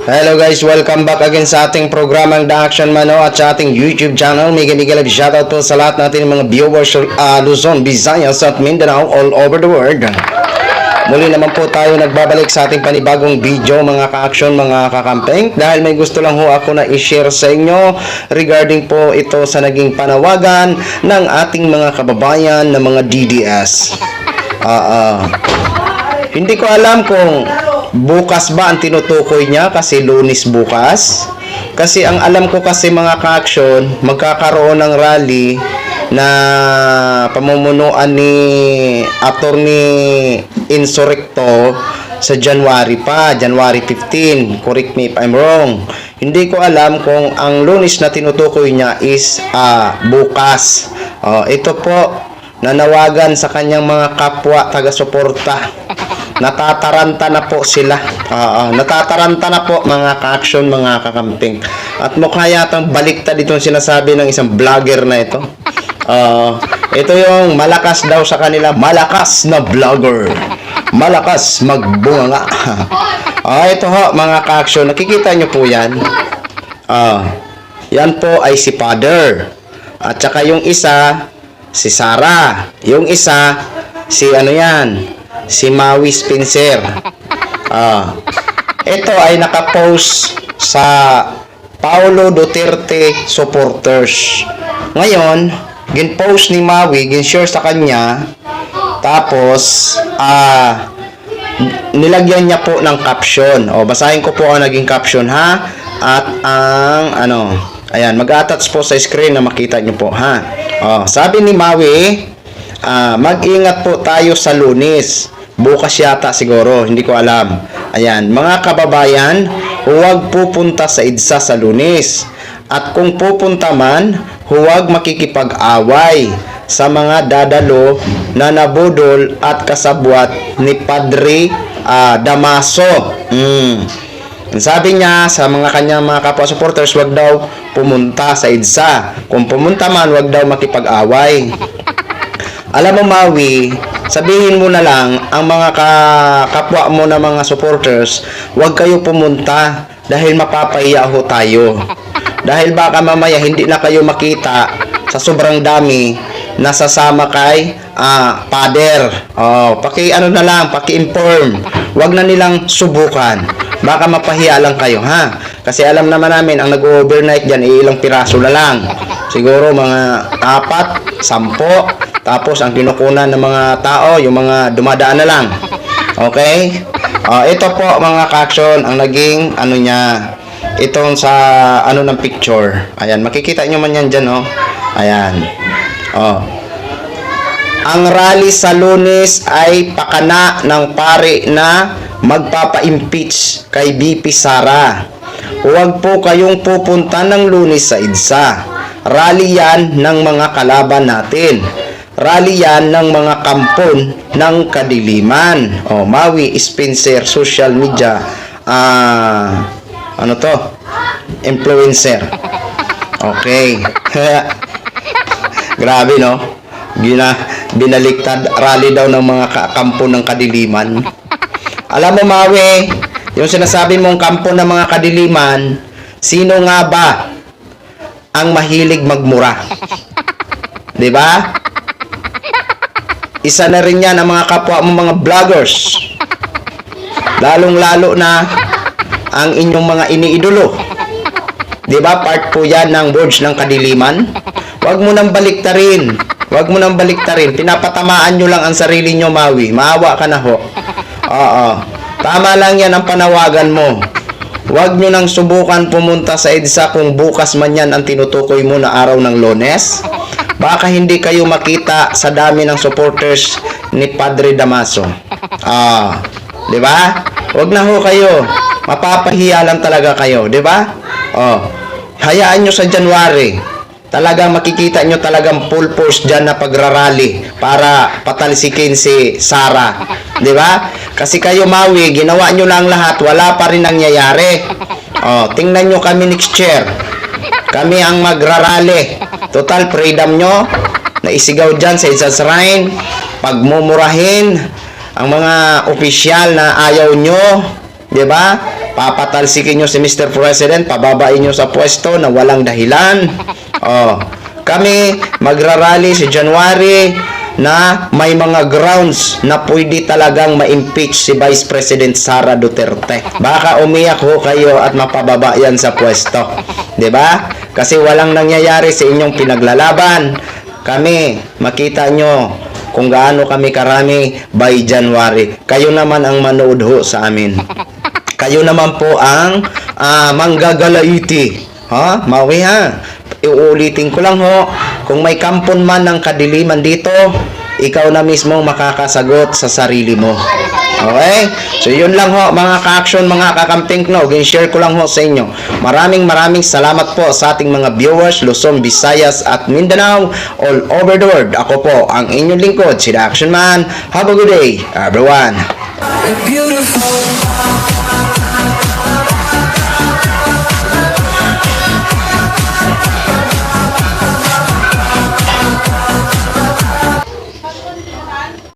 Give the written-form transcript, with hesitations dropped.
Hello guys, welcome back again sa ating programang The Action Mano at sa ating YouTube channel. Mega love shoutout po sa lahat natin mga viewers Luzon, Visayas at Mindanao all over the world. Muli naman po tayo nagbabalik sa ating panibagong video mga ka-action, mga kakampeng. Dahil may gusto lang ho ako na i-share sa inyo regarding po ito sa naging panawagan ng ating mga kababayan na mga DDS. Hindi ko alam kung bukas ba ang tinutukoy niya kasi Lunes bukas. Kasi ang alam ko kasi mga ka-action, magkakaroon ng rally na pamumunuan ni Attorney Insurrecto sa January pa, January 15. Correct me if I'm wrong. Hindi ko alam kung ang Lunes na tinutukoy niya is bukas. Ito po, nanawagan sa kanyang mga kapwa taga-suporta. Natataranta na po sila. Natataranta na po mga ka-action, mga kakamping. At mukha yatang baliktad itong sinasabi ng isang vlogger na ito. Ito yung malakas daw sa kanila. Malakas na vlogger. Malakas magbunga. Ito ho mga ka-action. Nakikita nyo po yan. Yan po ay si Father. At saka yung isa, si Sarah. Yung isa, si ano yan? Si Maui Spencer. Ito ay nakapost sa Paulo Duterte supporters. Ngayon, gin-post ni Maui, gin-share sa kanya. Tapos, nilagyan niya po ng caption. Basahin ko po ang naging caption ha. At ang ayan, mag-attach po sa screen na makita niyo po ha. Sabi ni Maui, mag-ingat po tayo sa Lunes. Bukas yata siguro, hindi ko alam. Ayan, mga kababayan, huwag pupunta sa EDSA sa Lunes. At kung pupunta man, huwag makikipag-away sa mga dadalo na nabudol at kasabwat ni Padre Damaso. Sabi niya sa mga kanyang mga kapwa supporters, huwag daw pumunta sa EDSA. Kung pumunta man, huwag daw makipag-away. Alam mo Maui, sabihin mo na lang ang mga kapwa mo na mga supporters, huwag kayo pumunta dahil mapapahiya ho tayo. Dahil baka mamaya hindi na kayo makita sa sobrang dami na sasama kay Father. Paki-ano na lang, paki-inform. Huwag na nilang subukan. Baka mapahiya lang kayo ha. Kasi alam naman namin ang nag-overnight diyan ilang piraso na lang. Siguro mga 4, 10. Tapos ang kinukunan ng mga tao, yung mga dumadaan na lang. Okay? Ito po mga ka-action, ang naging niya. Itong sa ng picture. Ayan, makikita nyo man yan dyan, Ayan. Ang rally sa Lunes ay pakana ng pare na magpapa-impeach kay BP Sara. Huwag po kayong pupunta ng Lunes sa EDSA. Rally yan ng mga kalaban natin. Rally yan ng mga kampon ng kadiliman. Maui Spencer, social media, influencer. Okay. Grabe, no? Binaliktad, rally daw ng mga kampo ng kadiliman. Alam mo, Maui, yung sinasabi mong kampo ng mga kadiliman, sino nga ba ang mahilig magmura? 'Di ba? Isa na rin yan ang mga kapwa mo mga vloggers. Lalong-lalo na ang inyong mga iniidolo. Diba? Part po yan ng words ng kadiliman. Huwag mo nang baliktarin. Huwag mo nang baliktarin. Pinapatamaan nyo lang ang sarili nyo, Maui. Maawa ka na ho. Tama lang yan ang panawagan mo. Huwag nyo nang subukan pumunta sa EDSA kung bukas man yan ang tinutukoy mo na araw ng Lunes. Baka hindi kayo makita sa dami ng supporters ni Padre Damaso. Di ba? Huwag na ho kayo. Mapapahiya lang talaga kayo, di ba? Hayaan nyo sa January. Talagang makikita nyo talagang full force dyan na pagrarally para patalsikin si Sara. Di ba? Kasi kayo Maui, ginawa nyo lang lahat, wala pa rin nangyayari. Tingnan nyo kami next year. Kami ang magrarally. Total freedom nyo na isigaw dyan sa EDSA Shrine. Pagmumurahin ang mga opisyal na ayaw nyo. 'Di ba? papatalsikin nyo si Mr. President, pababain nyo sa pwesto na walang dahilan. Oh, kami magrarally si January na may mga grounds na pwede talagang ma-impeach si Vice President Sara Duterte. Baka umiyak ho kayo at mapababa yan sa pwesto. 'Di ba? Kasi walang nangyayari sa inyong pinaglalaban. Kami, makita nyo kung gaano kami karami by January. Kayo naman ang manood ho sa amin. Kayo naman po ang manggagalaiti. Ha? Mawi ha? Iuulitin ko lang ho, kung may kampon man ng kadiliman dito, ikaw na mismo makakasagot sa sarili mo. Okay? So yun lang ho mga ka-action, mga kakamping no. Share ko lang ho sa inyo. Maraming salamat po sa ating mga viewers, Luzon, Visayas at Mindanao, all over the world. Ako po ang inyong lingkod, si The Action Man. Have a good day, everyone. Beautiful.